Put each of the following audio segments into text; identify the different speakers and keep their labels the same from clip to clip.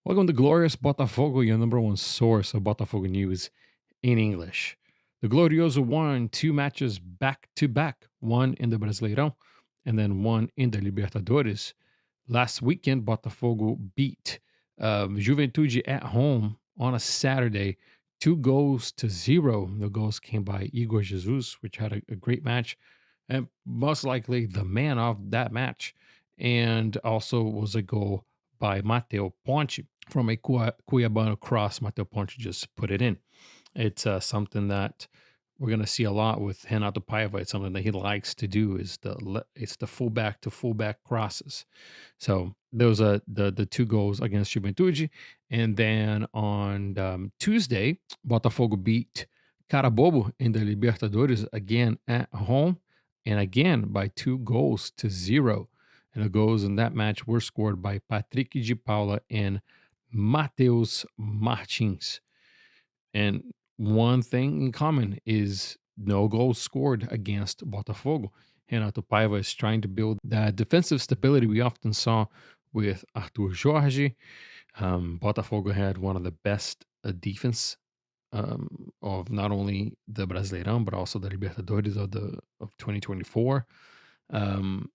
Speaker 1: Welcome to Glorious Botafogo, your number one source of Botafogo news in English. The Glorioso won two matches back to back, one in the Brasileirão and then one in the Libertadores. Last weekend, Botafogo beat Juventude at home on a Saturday, 2 goals to 0. The goals came by Igor Jesus, which had a great match, and most likely the man of that match. And also was a goal by Mateo Ponte from a Cuiabano cross. Mateo Ponte just put it in. It's something that we're going to see a lot with Renato Paiva. It's something that he likes to do is it's the fullback to fullback crosses. So those are the two goals against Juventude. And then on Tuesday, Botafogo beat Carabobo in the Libertadores again at home and again by 2 goals to 0. And the goals in that match were scored by Patrick de Paula and Mateus Martins. And one thing in common is no goals scored against Botafogo. Renato Paiva is trying to build that defensive stability we often saw with Arthur Jorge. Botafogo had one of the best defense of not only the Brasileirão but also the Libertadores of 2024. Um,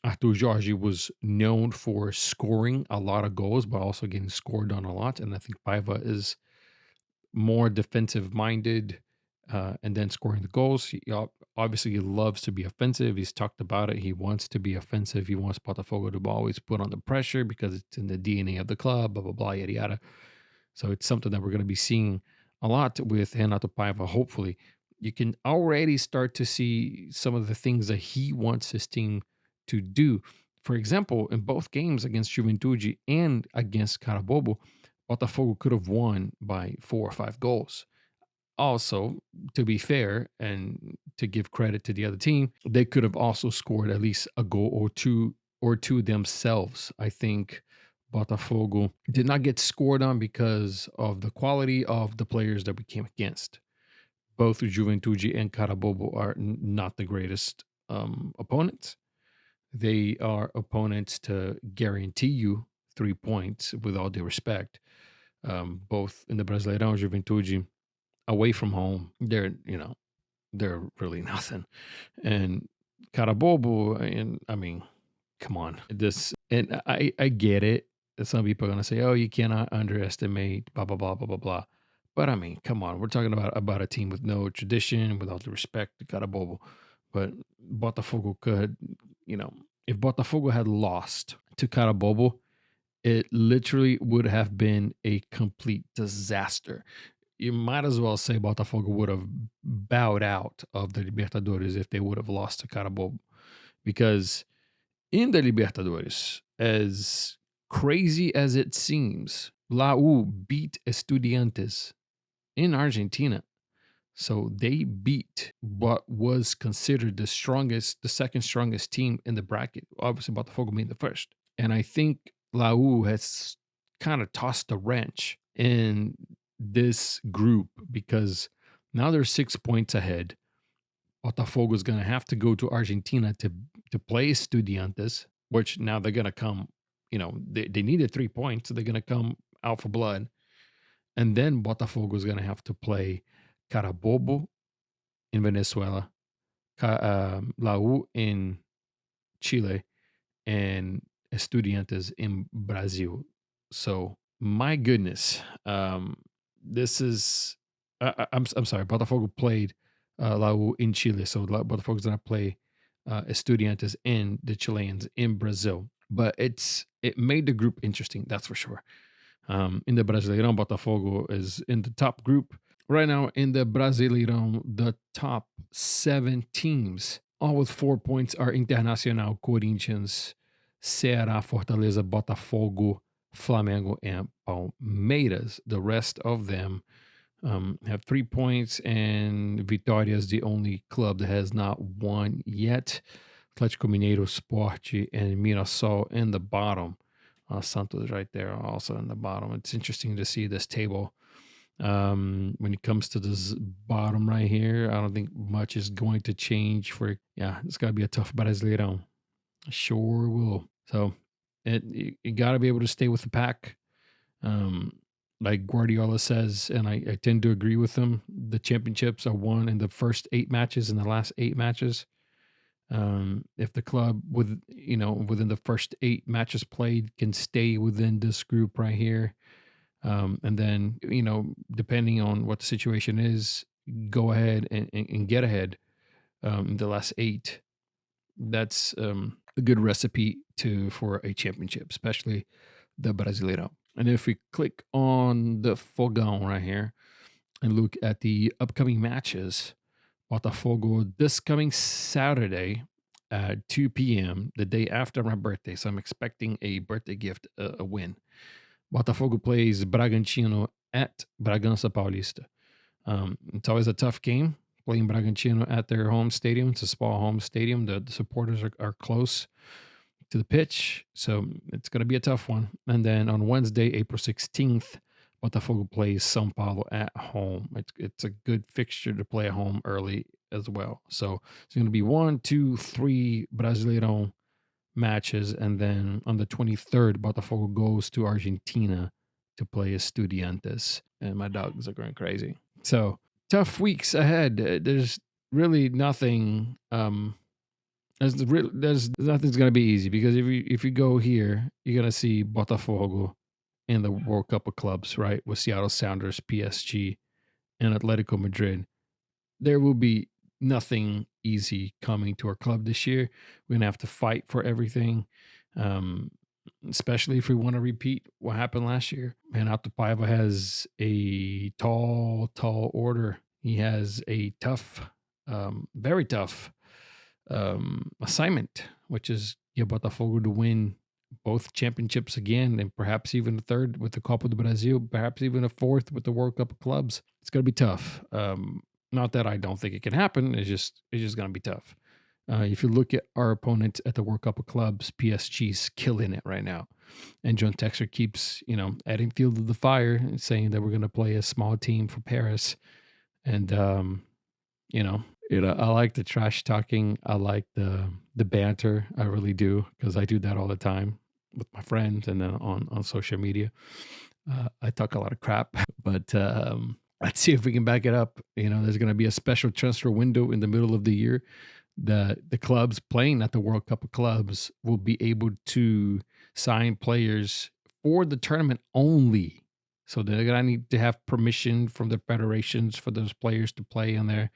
Speaker 1: Arthur Jorge was known for scoring a lot of goals, but also getting scored on a lot. And I think Paiva is more defensive minded, and then scoring the goals. Obviously, he loves to be offensive. He's talked about it. He wants to be offensive. He wants Botafogo to always put on the pressure because it's in the DNA of the club, blah, blah, blah, yada, yada. So it's something that we're going to be seeing a lot with Renato Paiva. Hopefully, you can already start to see some of the things that he wants his team to do. For example, in both games against Juventude and against Carabobo, Botafogo could have won by 4 or 5 goals. Also, to be fair and to give credit to the other team, they could have also scored at least a goal or two themselves. I think Botafogo did not get scored on because of the quality of the players that we came against. Both Juventude and Carabobo are not the greatest opponents. They are opponents to guarantee you 3 points with all due respect. Both in the Brasileirão, Juventude away from home, they're really nothing. And Carabobo, and I mean, come on, this, and I get it. Some people are gonna say, "Oh, you cannot underestimate," blah blah blah blah blah blah. But I mean, come on, we're talking about a team with no tradition, with all due respect to Carabobo. But Botafogo could, if Botafogo had lost to Carabobo, it literally would have been a complete disaster. You might as well say Botafogo would have bowed out of the Libertadores if they would have lost to Carabobo. Because in the Libertadores, as crazy as it seems, Lau beat Estudiantes in Argentina. So they beat what was considered the second strongest team in the bracket. Obviously, Botafogo being the first. And I think Lau has kind of tossed a wrench in this group because now they're 6 points ahead. Botafogo is going to have to go to Argentina to play Estudiantes, which now they're going to come, they needed 3 points. So they're going to come out for blood. And then Botafogo is going to have to play Carabobo in Venezuela, Lau in Chile, and Estudiantes in Brazil. So my goodness, this is. I'm sorry. Botafogo played Lau in Chile, so Botafogo's gonna play Estudiantes and the Chileans in Brazil. But it made the group interesting, that's for sure. In the Brasileirão, Botafogo is in the top group. Right now in the Brasileirão, the top 7 teams, all with 4 points, are Internacional, Corinthians, Ceará, Fortaleza, Botafogo, Flamengo, and Palmeiras. The rest of them have 3 points, and Vitória is the only club that has not won yet. Atlético Mineiro, Sport, and Mirassol in the bottom. Santos right there also in the bottom. It's interesting to see this table. When it comes to this bottom right here, I don't think much is going to change it's got to be a tough Brasileirão. Sure will. So you got to be able to stay with the pack. Um, like Guardiola says, and I tend to agree with him, the championships are won in the first 8 matches, in the last 8 matches. If the club within the first 8 matches played can stay within this group right here, and then depending on what the situation is, go ahead and get ahead in the last 8. That's a good recipe to for a championship, especially the Brasileirão. And if we click on the Fogão right here and look at the upcoming matches, Botafogo this coming Saturday at 2 p.m., the day after my birthday. So I'm expecting a birthday gift, a win. Botafogo plays Bragantino at Bragança Paulista. It's always a tough game playing Bragantino at their home stadium. It's a small home stadium. The supporters are close to the pitch, so it's going to be a tough one. And then on Wednesday, April 16th, Botafogo plays São Paulo at home. It's a good fixture to play at home early as well. So it's going to be 1, 2, 3 Brasileirão matches, and then on the 23rd, Botafogo goes to Argentina to play Estudiantes, and my dogs are going crazy. So tough weeks ahead. There's really nothing. There's nothing's gonna be easy, because if you go here, you're gonna see Botafogo in the World Cup of Clubs, right? With Seattle Sounders, PSG, and Atletico Madrid. There will be nothing easy coming to our club this year. We're gonna have to fight for everything, um, especially if we want to repeat what happened last year. Man, Paiva has a tall order. He has a tough, very tough assignment, which is get Botafogo to win both championships again, and perhaps even a third with the Copa do Brasil, perhaps even a fourth with the World Cup of Clubs. It's going to be tough. Not that I don't think it can happen. It's just going to be tough. If you look at our opponents at the World Cup of Clubs, PSG's killing it right now. And John Texer keeps, adding fuel to the fire and saying that we're going to play a small team for Paris. And, you know, I like the trash talking. I like the banter. I really do, because I do that all the time with my friends and then on social media. I talk a lot of crap, but let's see if we can back it up. There's going to be a special transfer window in the middle of the year. The clubs playing at the World Cup of Clubs will be able to sign players for the tournament only. So they're going to need to have permission from the federations for those players to play in there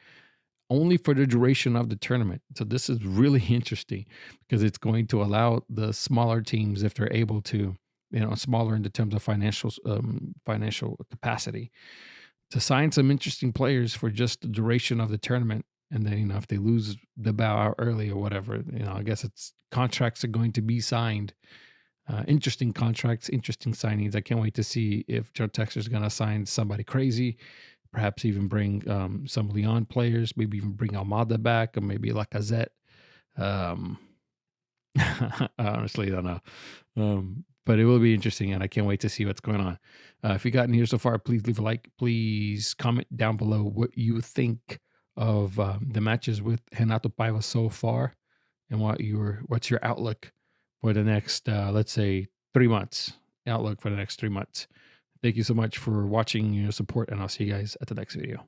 Speaker 1: only for the duration of the tournament. So this is really interesting, because it's going to allow the smaller teams, if they're able to, smaller in the terms of financial capacity, to sign some interesting players for just the duration of the tournament. And then, if they lose the bow out early or whatever, I guess it's contracts are going to be signed. Interesting contracts, interesting signings. I can't wait to see if Joe Texas is going to sign somebody crazy, perhaps even bring some Leon players, maybe even bring Almada back, or maybe Lacazette. Um, I honestly don't know. But it will be interesting, and I can't wait to see what's going on. If you gotten here so far, please leave a like. Please comment down below what you think of the matches with Renato Paiva so far, and what's your outlook for the next, let's say, 3 months. Outlook for the next 3 months. Thank you so much for watching, your support, and I'll see you guys at the next video.